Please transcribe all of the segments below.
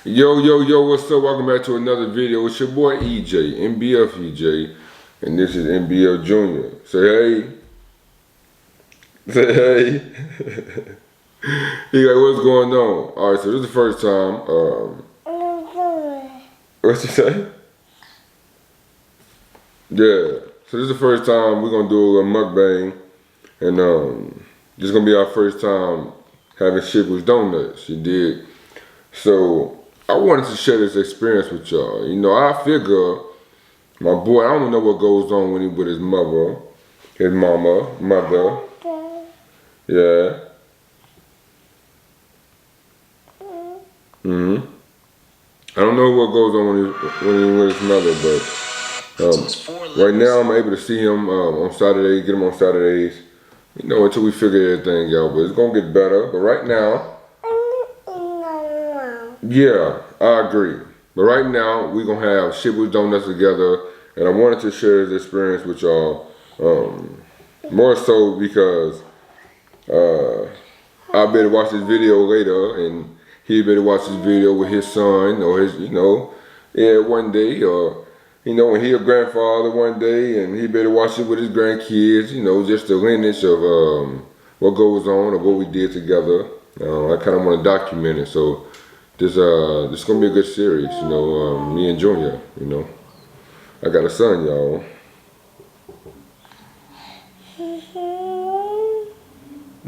Yo, what's up? Welcome back to another video. It's your boy EJ, NBF EJ, and this is NBF Junior. Say hey. Say hey. He like, what's going on? Alright, so this is the first time. What you say? Yeah. So this is the first time we're gonna do a little mukbang, and this is gonna be our first time having shit with donuts. You did. So I wanted to share this experience with y'all. You know, I figure my boy, I don't know what goes on when he with his mother, his mother. Yeah. I don't know what goes on when he with his mother, but right now I'm able to see him on Saturday, get him on Saturdays. You know, until we figure everything out, but it's gonna get better. But right now. Yeah, I agree. But right now, we're going to have shit with donuts together, and I wanted to share this experience with y'all, more so because I better watch this video later, and he better watch this video with his son, or his, one day, or, when he a grandfather one day, and he better watch it with his grandkids, just the lineage of what goes on, or what we did together. I kind of want to document it, so this is gonna be a good series, me and Junior, I got a son, y'all.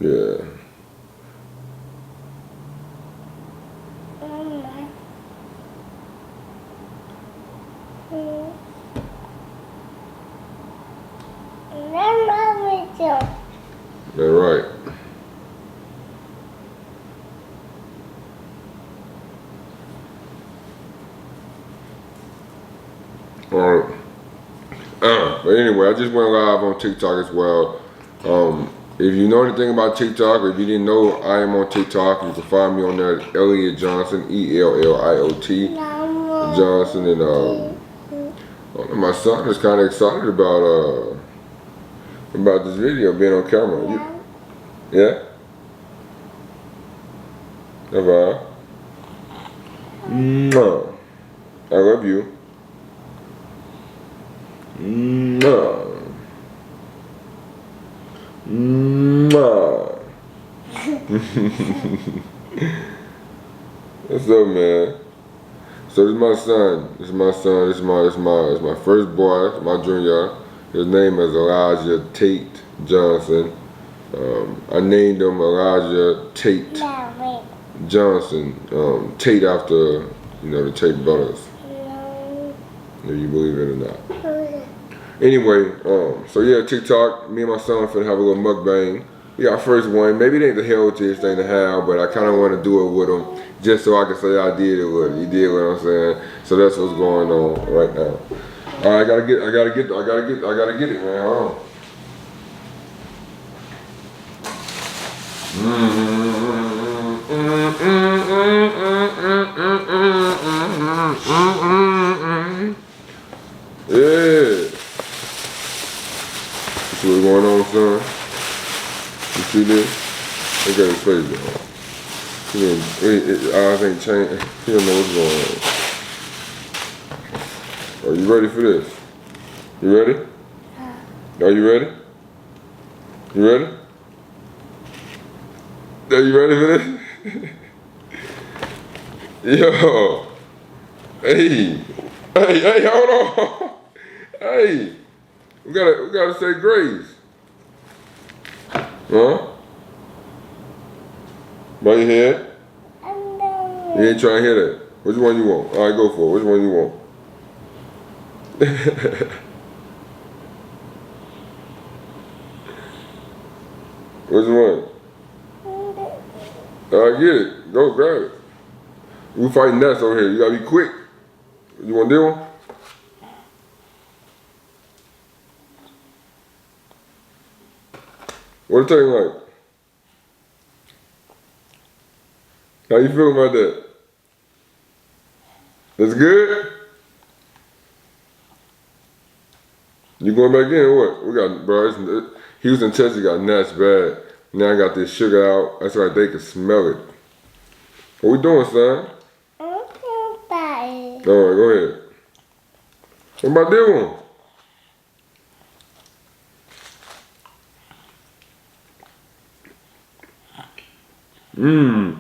Yeah. That's right. Alright. But anyway, I just went live on TikTok as well. If you know anything about TikTok, or if you didn't know, I am on TikTok. You can find me on there, Elliot Johnson, ELLIOT Johnson, and my son is kind of excited about this video being on camera. Yeah. Bye. I love you. What's up, man? So this is my son. This is my first boy, my junior. His name is Elijah Tate Johnson. I named him Elijah Tate Johnson. Tate after, the Tate brothers. If you believe it or not. Anyway, so yeah, TikTok, me and my son finna have a little mukbang. We got our first one. Maybe it ain't the healthiest thing to have, but I kind of want to do it with him just so I can say I did it with him. You did what I'm saying? So that's what's going on right now. All right, I gotta get it, man. Hold on. Yeah. See what's going on, son? You see this? Look at his face, though. His eyes ain't changed. He don't know what's going on. Are you ready for this? You ready? Are you ready? You ready? Are you ready for this? Yo. Hey, hold on. Hey. We gotta say grace. Huh? Bow your head. You ain't trying to hear that. Which one you want? All right, go for it. Which one you want? Which one? All right, get it. Go grab it. We fighting nests over here. You gotta be quick. You want to do one? What it taste like? How you feel about that? That's good? You going back in or what? We got, bro, Houston, Texas got nuts bad. Now I got this sugar out. That's right, they can smell it. What we doing, son? Alright, go ahead. What about this one? Mmm.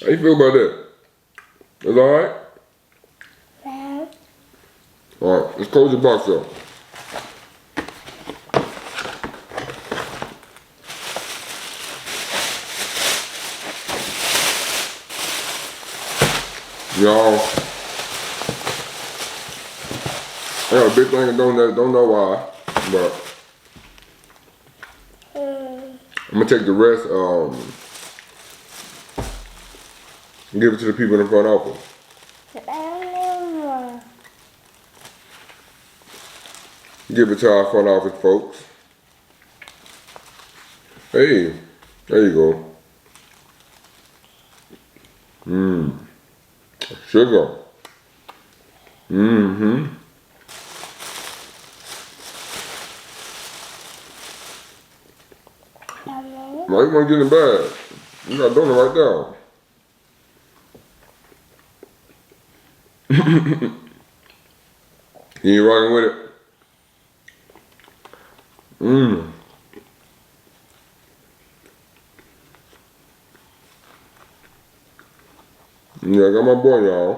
How you feel about that? That's alright? Yeah. Alright, let's close the box up. Y'all, I got a big thing of donuts, don't know why, but I'm gonna take the rest, and give it to the people in the front office. Give it to our front office folks. Hey, there you go. Mmm. Sugar. Mm-hmm. Why you wanna get in the bag? You got a donut right there. You ain't rocking with it? Mmm. Yeah, I got my boy, y'all.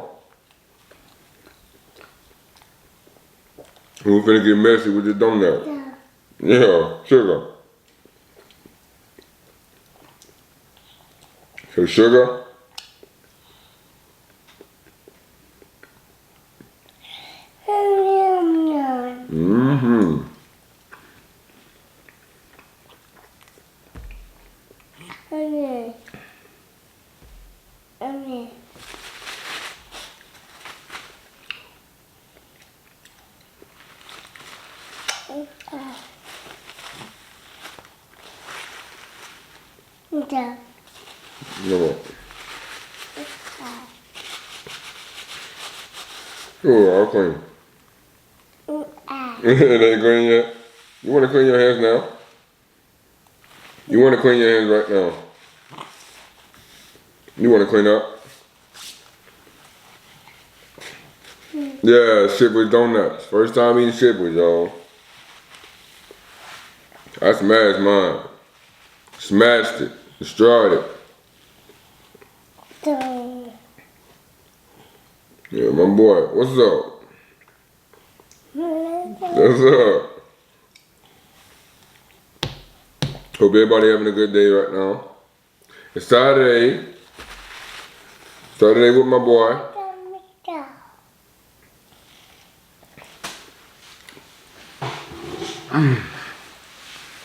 Who's finna get messy with the donut? Yeah, sugar. So sugar. Mm-hmm. No. Oh, I'll clean. It ain't clean yet. You wanna clean your hands now? You wanna clean your hands right now? You wanna clean up? Yeah, Shipley's Donuts. First time eating Shipley's, y'all. I smashed mine. Smashed it. Destroyed it. Yeah, my boy. What's up? What's up? Hope everybody having a good day right now. It's Saturday. Saturday with my boy.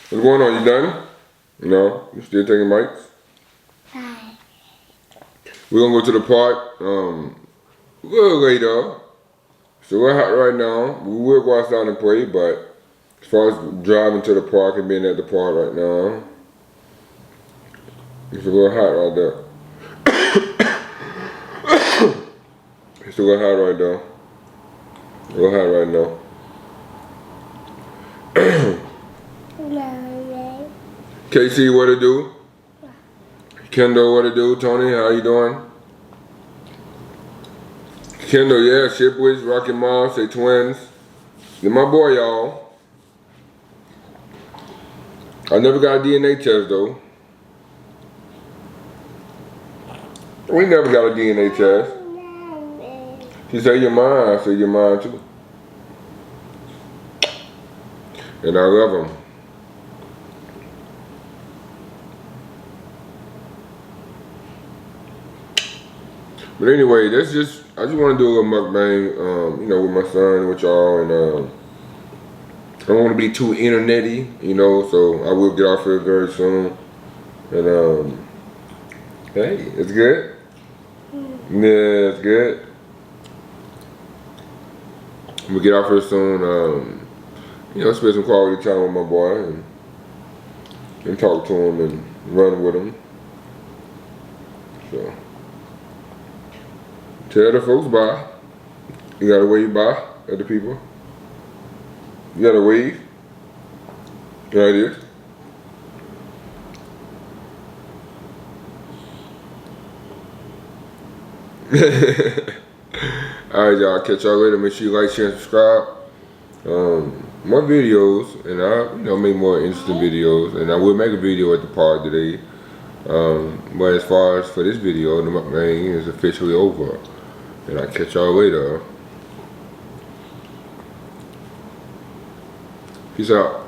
What's going on? You done? No? You still taking bites? We're gonna go to the park a little later. So we're hot right now. We will go outside and play, but as far as driving to the park and being at the park right now, it's a little hot right there. It's a little hot right there. A little hot right now. Casey, what to do? Kendall, what to do? Tony, how you doing? Kendall, yeah, Shipwich, Rocky Mom, say twins. They're my boy, y'all. I never got a DNA test, though. We never got a DNA test. She said you're mine, I said you're mine, too. And I love them. But anyway, I just want to do a little mukbang, you know, with my son, with y'all, and I don't want to be too internety, you know, so I will get off here very soon. And hey, it's good. Yeah, it's good. I'm gonna get off here soon. You know, spend some quality time with my boy and talk to him and run with him. So. Tell the folks bye. You gotta wave bye at the people. You gotta wave. Right here. Alright, y'all. Catch y'all later. Make sure you like, share, and subscribe. More videos, and I'll make more interesting videos, and I will make a video at the park today. But as far as for this video, the mukbang is officially over, and I'll catch y'all later. Peace out.